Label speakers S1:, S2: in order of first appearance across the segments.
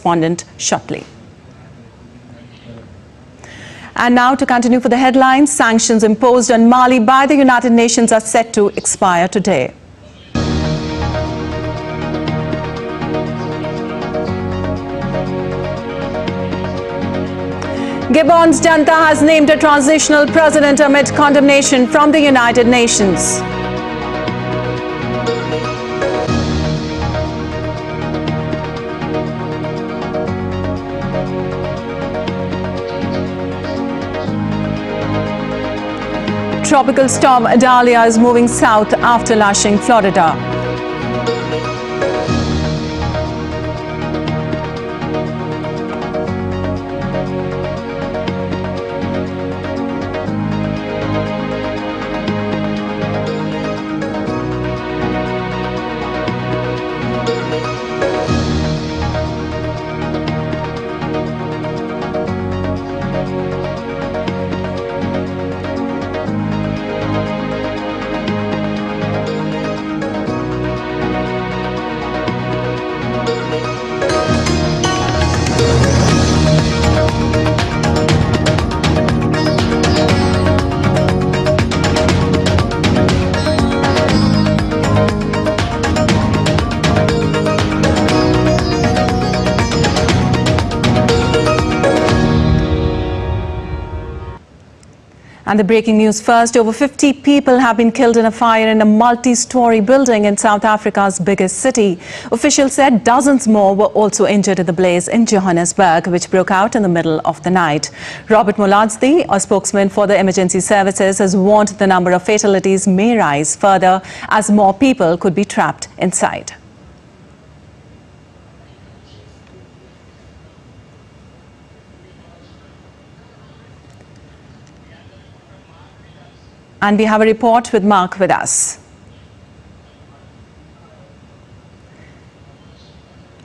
S1: correspondent shortly. And now to continue for the headlines, sanctions imposed on Mali by the United Nations are set to expire today. Gabon's junta has named a transitional president amid condemnation from the United Nations. Tropical storm Idalia is moving south after lashing Florida. And the breaking news first, over 50 people have been killed in a fire in a multi-story building in South Africa's biggest city. Officials said dozens more were also injured in the blaze in Johannesburg, which broke out in the middle of the night. Robert Moladzdi, a spokesman for the emergency services, has warned the number of fatalities may rise further as more people could be trapped inside. And we have a report with Mark with us.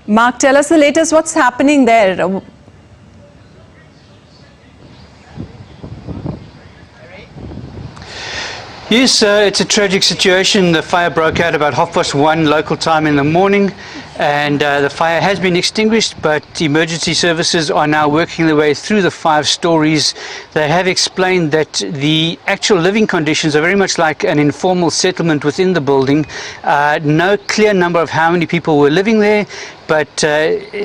S1: Mark, tell us the latest. What's happening there?
S2: Yes, it's a tragic situation. The fire broke out about 1:30 local time in the morning, and the fire has been extinguished, but emergency services are now working their way through the 5 stories. They have explained that the actual living conditions are very much like an informal settlement within the building. No clear number of how many people were living there, but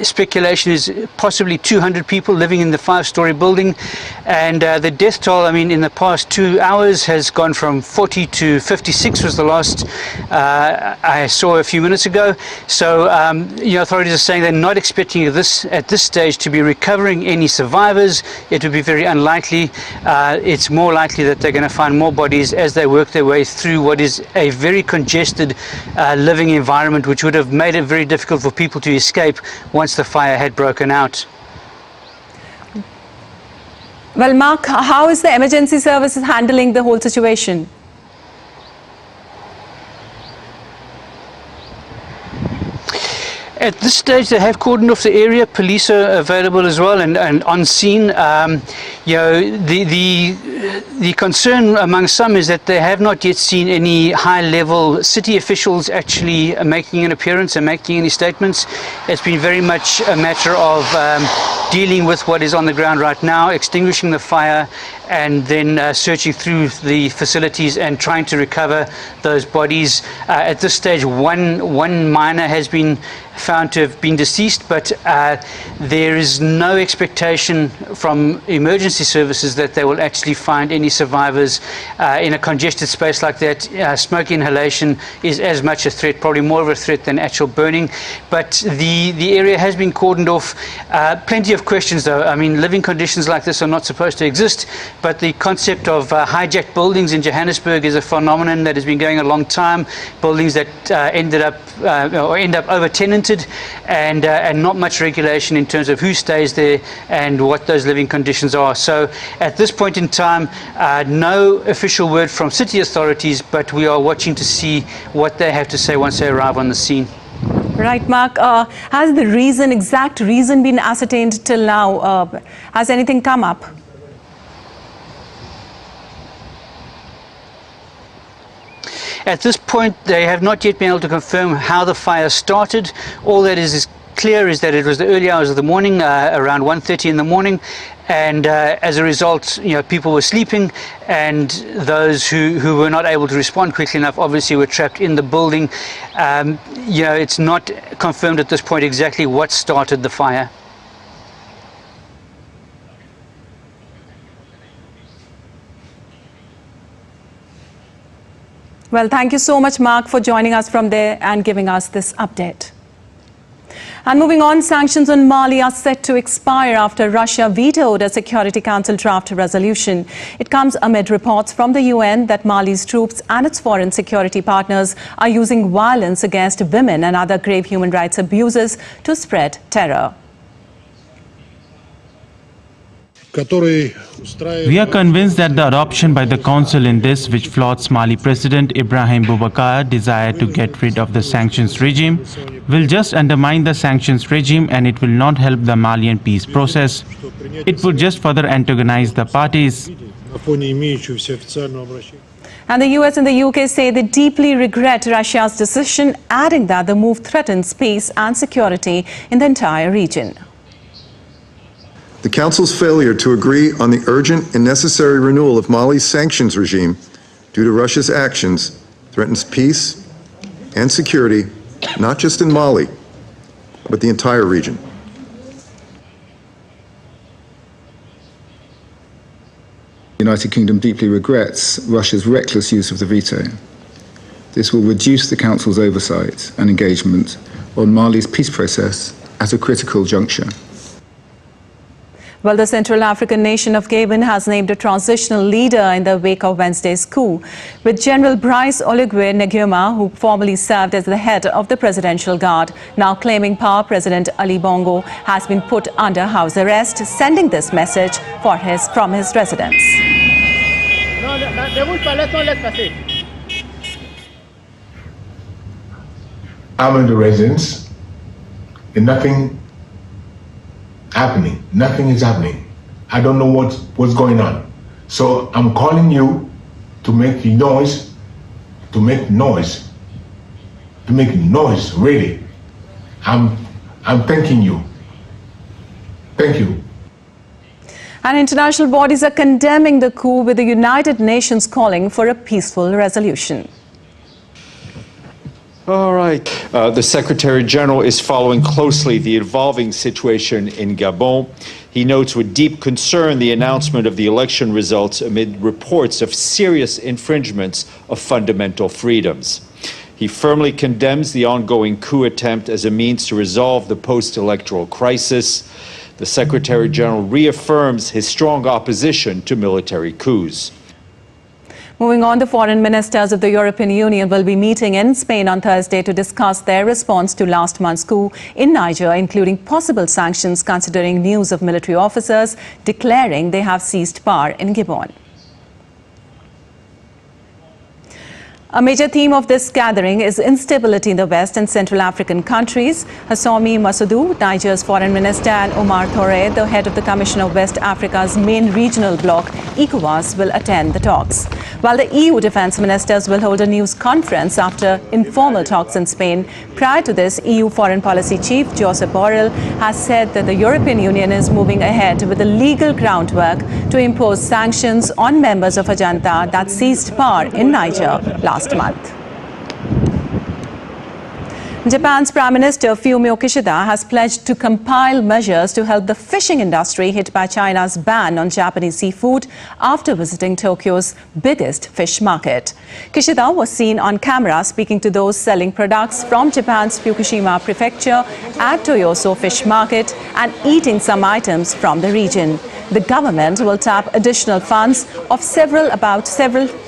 S2: speculation is possibly 200 people living in the 5-story building. And the death toll, I mean, in the past 2 hours has gone from 40 to 56 was the last I saw a few minutes ago. So authorities are saying they're not expecting this at this stage to be recovering any survivors. It would be very unlikely. It's more likely that they're going to find more bodies as they work their way through what is a very congested living environment, which would have made it very difficult for people to escape once the fire had broken out.
S1: Well, Mark, how is the emergency services handling the whole situation?
S2: At this stage, they have cordoned off the area. Police are available as well and on scene. The concern among some is that they have not yet seen any high-level city officials actually making an appearance and making any statements. It's been very much a matter of dealing with what is on the ground right now, extinguishing the fire, and then searching through the facilities and trying to recover those bodies. At this stage, one miner has been found to have been deceased, but there is no expectation from emergency services that they will actually find any survivors in a congested space like that. Smoke inhalation is as much a threat, probably more of a threat than actual burning. But the area has been cordoned off. Plenty of questions, though. I mean, living conditions like this are not supposed to exist, but the concept of hijacked buildings in Johannesburg is a phenomenon that has been going a long time. Buildings that end up over-tenanted and not much regulation in terms of who stays there and what those living conditions are. So at this point in time, no official word from city authorities, but we are watching to see what they have to say once they arrive on the scene.
S1: Right, Mark. Has the exact reason been ascertained till now? Has anything come up? At
S2: this point, they have not yet been able to confirm how the fire started. All that is clear is that it was the early hours of the morning, around 1:30 in the morning, and as a result, people were sleeping, and those who were not able to respond quickly enough obviously were trapped in the building. It's not confirmed at this point exactly what started the fire.
S1: Well, thank you so much, Mark, for joining us from there and giving us this update. And moving on, sanctions on Mali are set to expire after Russia vetoed a Security Council draft resolution. It comes amid reports from the UN that Mali's troops and its foreign security partners are using violence against women and other grave human rights abuses to spread terror.
S3: We are convinced that the adoption by the Council in this, which flouts Mali President Ibrahim Boubacar's desire to get rid of the sanctions regime, will just undermine the sanctions regime, and it will not help the Malian peace process. It will just further antagonize the parties.
S1: And the US and the UK say they deeply regret Russia's decision, adding that the move threatens peace and security in the entire region.
S4: The Council's failure to agree on the urgent and necessary renewal of Mali's sanctions regime due to Russia's actions threatens peace and security, not just in Mali, but the entire region.
S5: The United Kingdom deeply regrets Russia's reckless use of the veto. This will reduce the Council's oversight and engagement on Mali's peace process at a critical juncture.
S1: Well, the Central African nation of Gabon has named a transitional leader in the wake of Wednesday's coup, with General Brice Oligui Nguema, who formerly served as the head of the Presidential Guard, now claiming power. President Ali Bongo has been put under house arrest, sending this message from his residence.
S6: I'm in the residence and nothing happening. Nothing is happening. I don't know what's going on. So I'm calling you to make noise, really. I'm thanking you. Thank you.
S1: And international bodies are condemning the coup, with the United Nations calling for a peaceful resolution.
S7: All right. The Secretary General is following closely the evolving situation in Gabon. He notes with deep concern the announcement of the election results amid reports of serious infringements of fundamental freedoms. He firmly condemns the ongoing coup attempt as a means to resolve the post-electoral crisis. The Secretary General reaffirms his strong opposition to military coups.
S1: Moving on, the foreign ministers of the European Union will be meeting in Spain on Thursday to discuss their response to last month's coup in Niger, including possible sanctions, considering news of military officers declaring they have seized power in Gabon. A major theme of this gathering is instability in the West and Central African countries. Hassoumi Massoudou, Niger's foreign minister, and Omar Touré, the head of the Commission of West Africa's main regional bloc, ECOWAS, will attend the talks. While the EU defence ministers will hold a news conference after informal talks in Spain. Prior to this, EU Foreign Policy Chief Josep Borrell has said that the European Union is moving ahead with the legal groundwork to impose sanctions on members of a junta that seized power in Niger last month. Japan's Prime Minister Fumio Kishida has pledged to compile measures to help the fishing industry hit by China's ban on Japanese seafood after visiting Tokyo's biggest fish market. Kishida was seen on camera speaking to those selling products from Japan's Fukushima prefecture at Toyoso Fish Market and eating some items from the region. The government will tap additional funds of several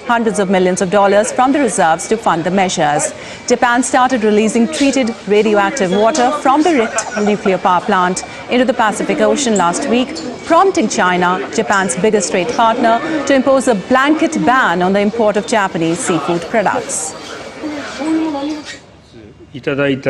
S1: hundreds of millions of dollars from the reserves to fund the measures. Japan started releasing treated radioactive water from the Richt nuclear power plant into the Pacific Ocean last week, prompting China, Japan's biggest trade partner, to impose a blanket ban on the import of Japanese seafood products.
S8: Building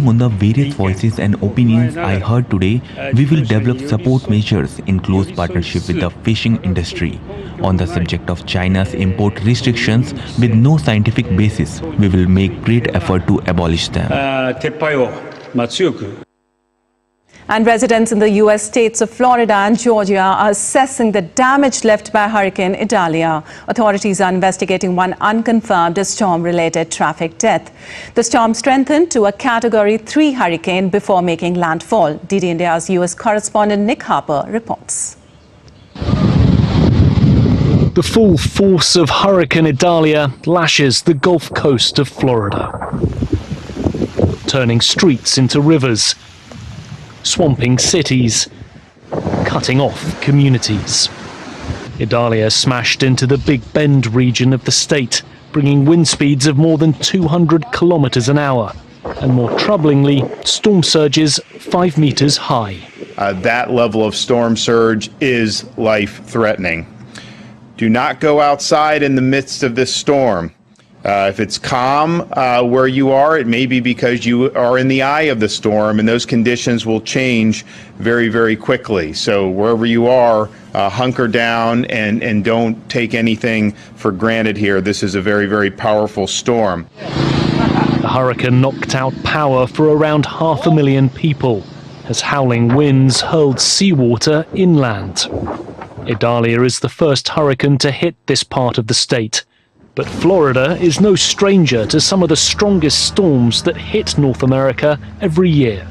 S8: on the various voices and opinions I heard today, we will develop support measures in close partnership with the fishing industry. On the subject of China's import restrictions with no scientific basis, we will make great effort to abolish them.
S1: And residents in the U.S. states of Florida and Georgia are assessing the damage left by Hurricane Idalia. Authorities are investigating one unconfirmed storm-related traffic death. The storm strengthened to a Category 3 hurricane before making landfall. DD India's U.S. correspondent Nick Harper reports.
S9: The full force of Hurricane Idalia lashes the Gulf Coast of Florida, turning streets into rivers, swamping cities, cutting off communities. Idalia smashed into the Big Bend region of the state, bringing wind speeds of more than 200 kilometers an hour, and more troublingly, storm surges 5 meters high.
S10: That level of storm surge is life-threatening. Do not go outside in the midst of this storm. If it's calm where you are, it may be because you are in the eye of the storm, and those conditions will change very, very quickly. So wherever you are, hunker down and don't take anything for granted here. This is a very, very powerful storm.
S9: The hurricane knocked out power for around 500,000 people as howling winds hurled seawater inland. Idalia is the first hurricane to hit this part of the state. But Florida is no stranger to some of the strongest storms that hit North America every year.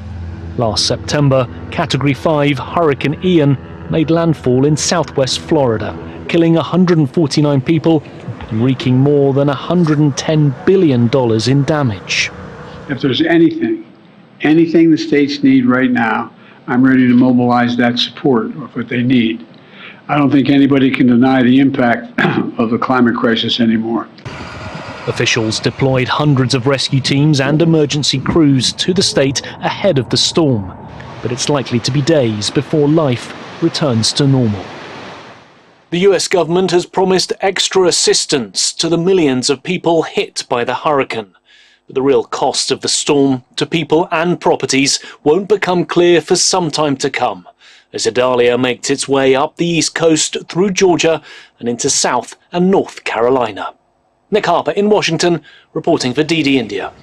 S9: Last September, Category 5 Hurricane Ian made landfall in southwest Florida, killing 149 people and wreaking more than $110 billion in damage.
S11: If there's anything the states need right now, I'm ready to mobilize that support of what they need. I don't think anybody can deny the impact of the climate crisis anymore.
S9: Officials deployed hundreds of rescue teams and emergency crews to the state ahead of the storm, but it's likely to be days before life returns to normal. The US government has promised extra assistance to the millions of people hit by the hurricane. But the real cost of the storm to people and properties won't become clear for some time to come, as Idalia makes its way up the east coast through Georgia and into South and North Carolina. Nick Harper in Washington, reporting for DD India.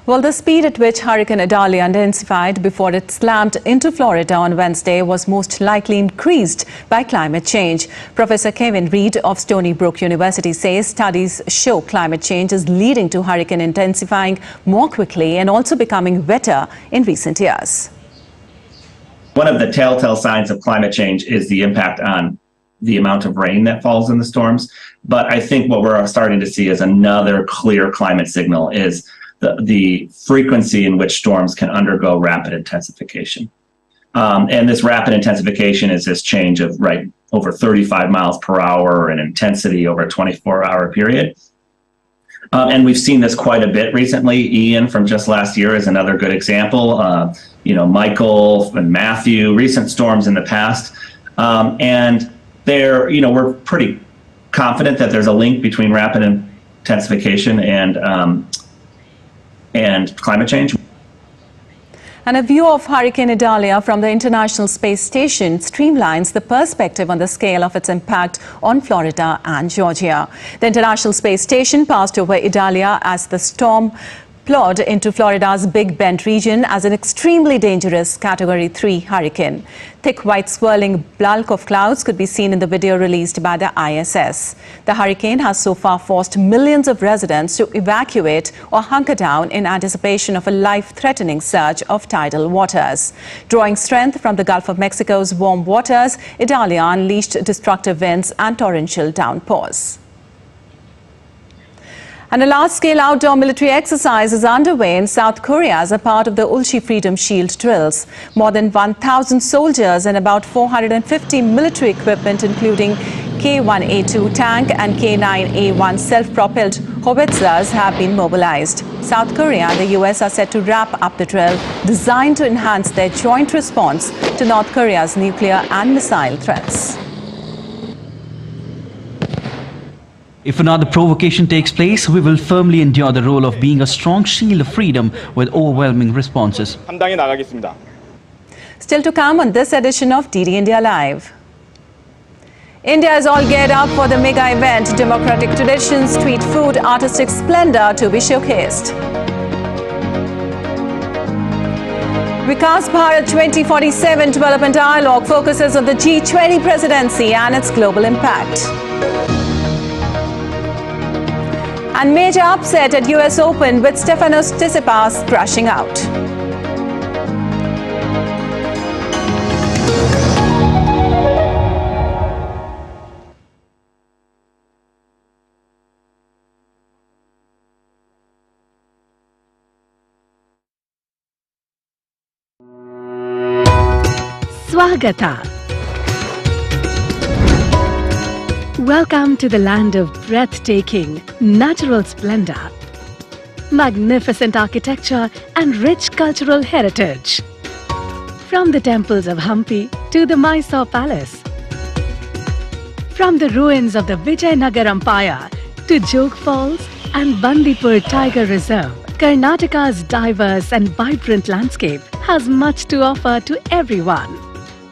S1: Well, the speed at which Hurricane Idalia intensified before it slammed into Florida on Wednesday was most likely increased by climate change. Professor Kevin Reed of Stony Brook University says studies show climate change is leading to hurricane intensifying more quickly and also becoming wetter in recent years.
S12: One of the telltale signs of climate change is the impact on the amount of rain that falls in the storms. But I think what we're starting to see is another clear climate signal is the frequency in which storms can undergo rapid intensification. And this rapid intensification is this change of over 35 miles per hour in intensity over a 24-hour period. And we've seen this quite a bit recently. Ian from just last year is another good example. Michael and Matthew, recent storms in the past. And we're pretty confident that there's a link between rapid intensification and climate change.
S1: And a view of Hurricane Idalia from the International Space Station streamlines the perspective on the scale of its impact on Florida and Georgia. The International Space Station passed over Idalia as the storm plowed into Florida's Big Bend region as an extremely dangerous Category 3 hurricane. Thick white swirling bulk of clouds could be seen in the video released by the ISS. The hurricane has so far forced millions of residents to evacuate or hunker down in anticipation of a life-threatening surge of tidal waters. Drawing strength from the Gulf of Mexico's warm waters, Idalia unleashed destructive winds and torrential downpours. And a large-scale outdoor military exercise is underway in South Korea as a part of the Ulchi Freedom Shield drills. More than 1,000 soldiers and about 450 military equipment, including K-1A2 tank and K-9A1 self-propelled howitzers, have been mobilized. South Korea and the US are set to wrap up the drill, designed to enhance their joint response to North Korea's nuclear and missile threats.
S13: If another provocation takes place, we will firmly endure the role of being a strong shield of freedom with overwhelming responses.
S14: 감당해 나가겠습니다.
S1: Still to come on this edition of DD India Live. India is all geared up for the mega event. Democratic traditions, street food, artistic splendor to be showcased. Vikas Bharat 2047 Development Dialogue focuses on the G20 presidency and its global impact. And major upset at US Open with Stefanos Tsitsipas crashing out.
S15: Swagata. Welcome to the land of breathtaking, natural splendor, magnificent architecture and rich cultural heritage. From the temples of Hampi to the Mysore Palace, from the ruins of the Vijayanagar Empire to Jog Falls and Bandipur Tiger Reserve, Karnataka's diverse and vibrant landscape has much to offer to everyone.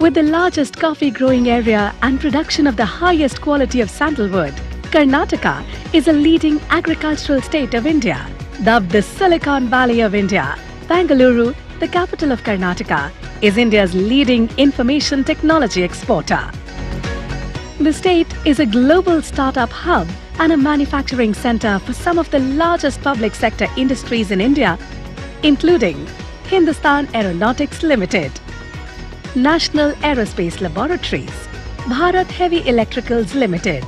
S15: With the largest coffee growing area and production of the highest quality of sandalwood, Karnataka is a leading agricultural state of India. Dubbed the Silicon Valley of India, Bengaluru, the capital of Karnataka, is India's leading information technology exporter. The state is a global startup hub and a manufacturing center for some of the largest public sector industries in India, including Hindustan Aeronautics Limited, National Aerospace Laboratories, Bharat Heavy Electricals Limited,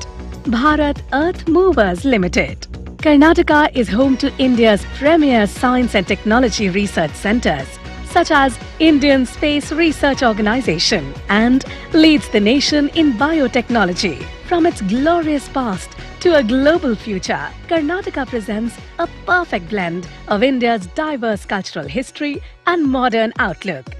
S15: Bharat Earth Movers Limited. Karnataka is home to India's premier science and technology research centers, such as Indian Space Research Organization, and leads the nation in biotechnology. From its glorious past to a global future, Karnataka presents a perfect blend of India's diverse cultural history and modern outlook.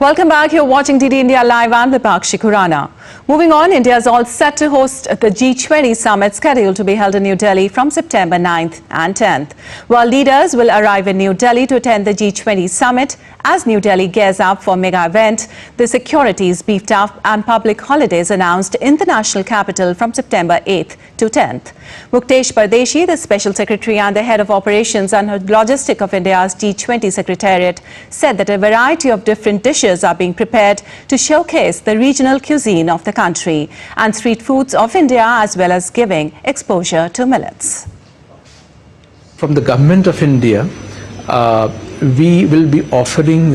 S1: Welcome back. You're watching DD India Live. I'm Vipakshi Khurana. Moving on, India is all set to host the G20 summit scheduled to be held in New Delhi from September 9th and 10th. While leaders will arrive in New Delhi to attend the G20 summit, as New Delhi gears up for mega event, the security is beefed up and public holidays announced in the national capital from September 8th to 10th. Muktesh Pardeshi, the Special Secretary and the Head of Operations and Logistics of India's G20 Secretariat, said that a variety of different dishes are being prepared to showcase the regional cuisine of the country and street foods of India, as well as giving exposure to millets.
S16: From the Government of India, we will be offering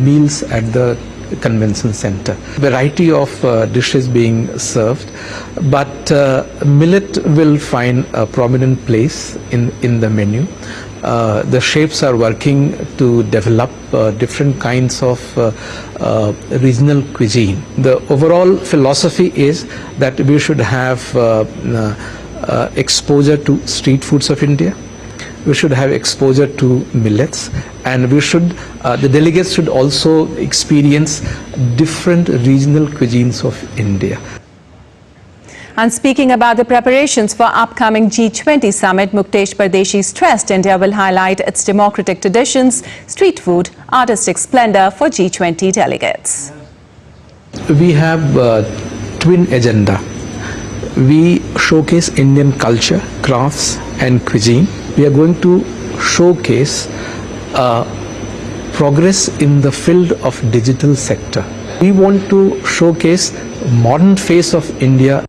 S16: meals at the convention center. Variety of dishes being served, but millet will find a prominent place in the menu. The chefs are working to develop different kinds of regional cuisine. The overall philosophy is that we should have exposure to street foods of India. We should have exposure to millets, and we should, the delegates should also experience different regional cuisines of India.
S1: And speaking about the preparations for upcoming G20 summit, Muktesh Pardeshi stressed India will highlight its democratic traditions, street food, artistic splendor for G20 delegates.
S16: We have twin agenda. We showcase Indian culture, crafts and cuisine. We are going to showcase progress in the field of digital sector. We want to showcase modern face of India.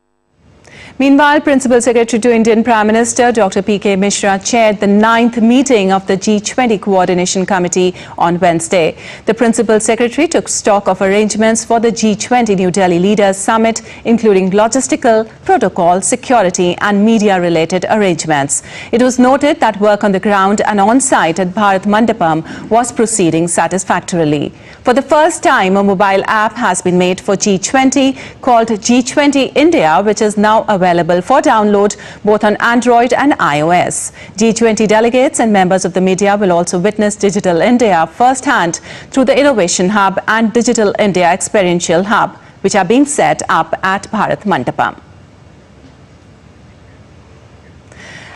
S1: Meanwhile, Principal Secretary to Indian Prime Minister Dr. P.K. Mishra chaired the 9th meeting of the G20 Coordination Committee on Wednesday. The Principal Secretary took stock of arrangements for the G20 New Delhi Leaders Summit, including logistical, protocol, security and media-related arrangements. It was noted that work on the ground and on-site at Bharat Mandapam was proceeding satisfactorily. For the first time, a mobile app has been made for G20 called G20 India, which is now available available for download both on Android and iOS. G20 delegates and members of the media will also witness Digital India firsthand through the Innovation Hub and Digital India Experiential Hub, which are being set up at Bharat Mandapam.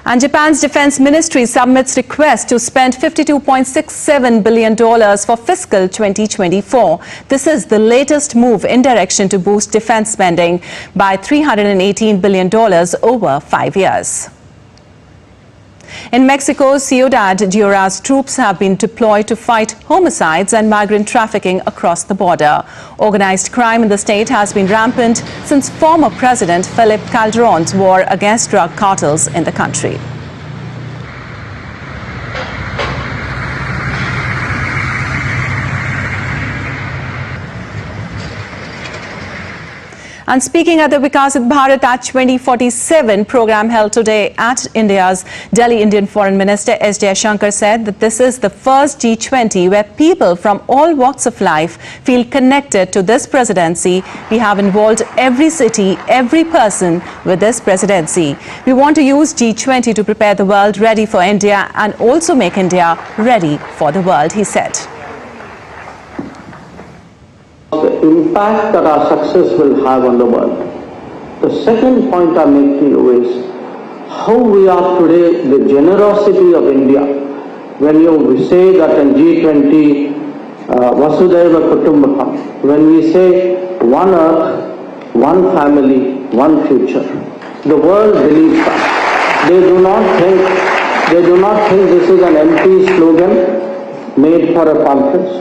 S1: And Japan's Defense Ministry submits request to spend $52.67 billion for fiscal 2024. This is the latest move in direction to boost defense spending by $318 billion over 5 years. In Mexico, Ciudad Juarez troops have been deployed to fight homicides and migrant trafficking across the border. Organized crime in the state has been rampant since former President Felipe Calderon's war against drug cartels in the country. And speaking at the Vikasit Bharat at 2047 program held today at India's Delhi, Indian Foreign Minister S. Jaishankar said that this is the first G20 where people from all walks of life feel connected to this presidency. We have involved every city, every person with this presidency. We want to use G20 to prepare the world ready for India and also make India ready for the world, he said.
S14: The impact that our success will have on the world. The second point I'm making is how we are today, the generosity of India. When you say that in G20, Vasudhaiva Kutumbakam, when we say one earth, one family, one future, the world believes that. They do not think this is an empty slogan made for a conference.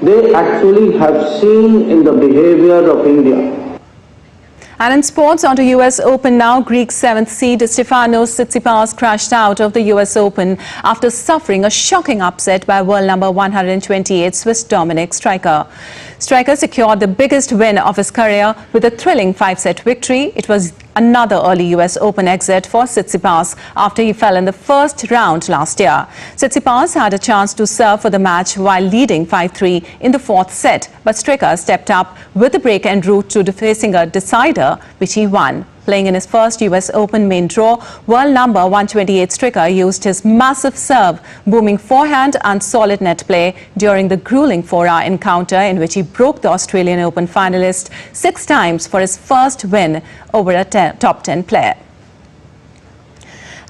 S14: They actually have seen in the behavior of India.
S1: And in sports, on to US Open now. Greek seventh seed Stefanos Tsitsipas crashed out of the US Open after suffering a shocking upset by world number 128 Swiss Dominic Striker. Striker secured the biggest win of his career with a thrilling 5-set victory. It was another early US Open exit for Tsitsipas after he fell in the first round last year. Tsitsipas had a chance to serve for the match while leading 5-3 in the fourth set, but Striker stepped up with the break en route to facing a decider, which he won. Playing in his first US Open main draw, world number 128 Striker used his massive serve, booming forehand and solid net play during the grueling 4-hour encounter in which he broke the Australian Open finalist 6 times for his first win over a top 10 player.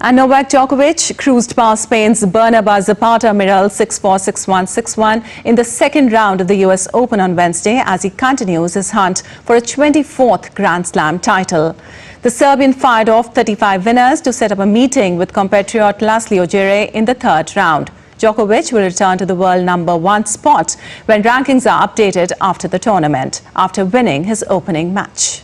S1: And Novak Djokovic cruised past Spain's Bernabeu Zapata Miralles 6-4, 6-1, 6-1 in the second round of the US Open on Wednesday as he continues his hunt for a 24th Grand Slam title. The Serbian fired off 35 winners to set up a meeting with compatriot Laslo Djere in the third round. Djokovic will return to the world number 1 spot when rankings are updated after the tournament, after winning his opening match.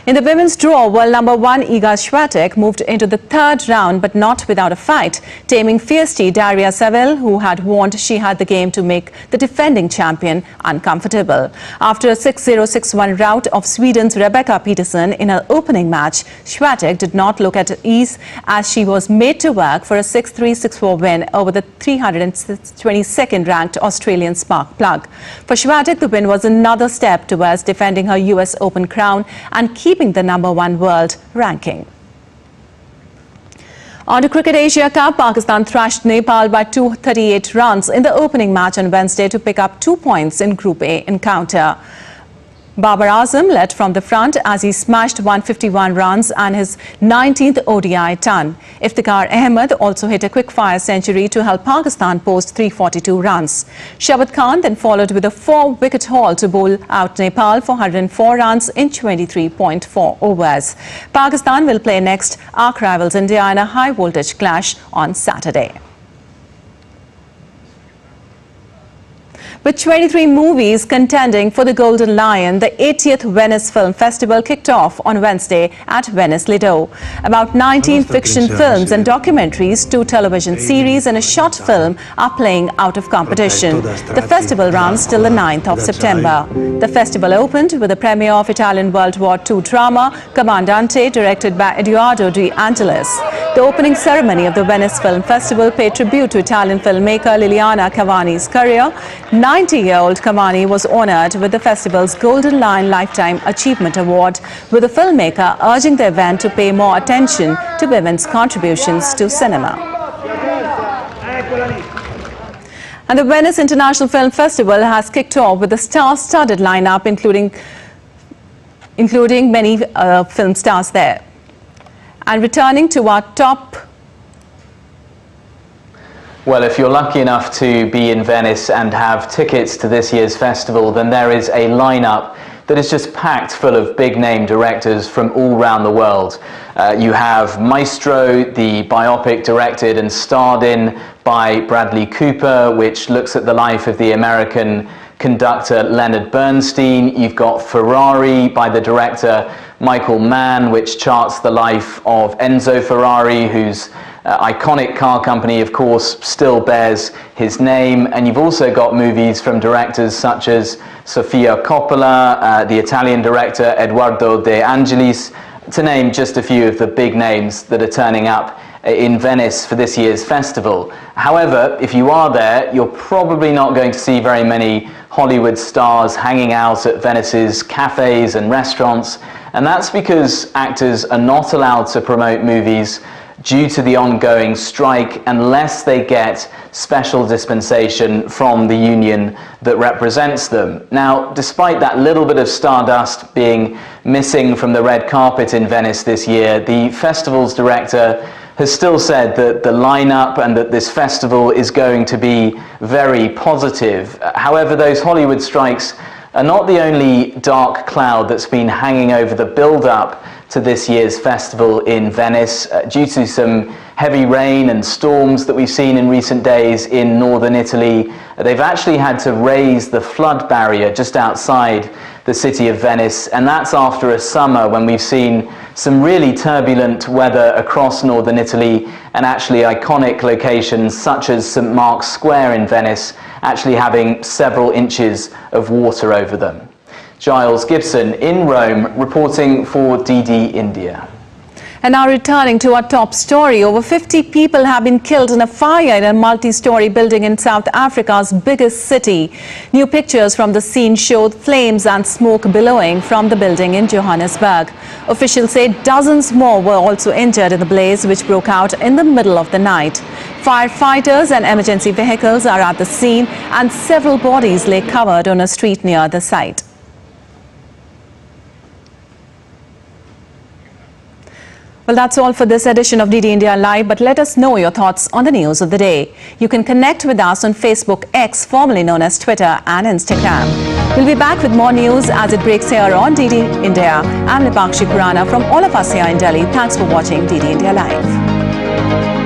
S1: In the women's draw, world number 1 Iga Swiatek moved into the third round but not without a fight, taming fiercely Daria Saville, who had warned she had the game to make the defending champion uncomfortable. After a 6-0, 6-1 rout of Sweden's Rebecca Peterson in her opening match, Swiatek did not look at ease as she was made to work for a 6-3, 6-4 win over the 322nd ranked Australian spark plug. For Swiatek, the win was another step towards defending her US Open crown and keeping the number 1 world ranking. On to Cricket Asia Cup, Pakistan thrashed Nepal by 238 runs in the opening match on Wednesday to pick up 2 points in Group A encounter. Babar Azam led from the front as he smashed 151 runs and his 19th ODI ton. Iftikhar Ahmed also hit a quick-fire century to help Pakistan post 342 runs. Shabad Khan then followed with a 4-wicket haul to bowl out Nepal for 104 runs in 23.4 overs. Pakistan will play next arch rivals India in a high-voltage clash on Saturday. With 23 movies contending for the Golden Lion, the 80th Venice Film Festival kicked off on Wednesday at Venice Lido. About 19 fiction films and documentaries, 2 television series and a short film are playing out of competition. The festival runs till the 9th of September. The festival opened with the premiere of Italian World War II drama Comandante, directed by Edoardo De Angelis. The opening ceremony of the Venice Film Festival paid tribute to Italian filmmaker Liliana Cavani's career. 90-year-old Cavani was honored with the festival's Golden Lion Lifetime Achievement Award, with the filmmaker urging the event to pay more attention to women's contributions to cinema. And the Venice International Film Festival has kicked off with a star-studded lineup, including many film stars there. And returning to our top...
S17: Well, if you're lucky enough to be in Venice and have tickets to this year's festival, then there is a lineup that is just packed full of big-name directors from all around the world. You have Maestro, the biopic directed and starred in by Bradley Cooper, which looks at the life of the American conductor Leonard Bernstein. You've got Ferrari by the director Michael Mann, which charts the life of Enzo Ferrari, whose iconic car company, of course, still bears his name. And you've also got movies from directors such as Sofia Coppola, the Italian director Edoardo De Angelis, to name just a few of the big names that are turning up in Venice for this year's festival. However, if you are there, you're probably not going to see very many Hollywood stars hanging out at Venice's cafes and restaurants, and that's because actors are not allowed to promote movies due to the ongoing strike unless they get special dispensation from the union that represents them. Now, despite that little bit of stardust being missing from the red carpet in Venice this year, the festival's director has still said that the lineup and that this festival is going to be very positive. However, those Hollywood strikes are not the only dark cloud that's been hanging over the build-up to this year's festival in Venice. Due to some heavy rain and storms that we've seen in recent days in northern Italy, they've actually had to raise the flood barrier just outside the city of Venice, and that's after a summer when we've seen some really turbulent weather across northern Italy, and actually iconic locations such as St. Mark's Square in Venice actually having several inches of water over them. Giles Gibson in Rome reporting for DD India.
S1: And now returning to our top story, over 50 people have been killed in a fire in a multi-story building in South Africa's biggest city. New pictures from the scene showed flames and smoke billowing from the building in Johannesburg. Officials say dozens more were also injured in the blaze, which broke out in the middle of the night. Firefighters and emergency vehicles are at the scene, and several bodies lay covered on a street near the site. Well, that's all for this edition of DD India Live, but let us know your thoughts on the news of the day. You can connect with us on Facebook X, formerly known as Twitter, and Instagram. We'll be back with more news as it breaks here on DD India. I'm Nipakshi Khurana from all of us here in Delhi. Thanks for watching DD India Live.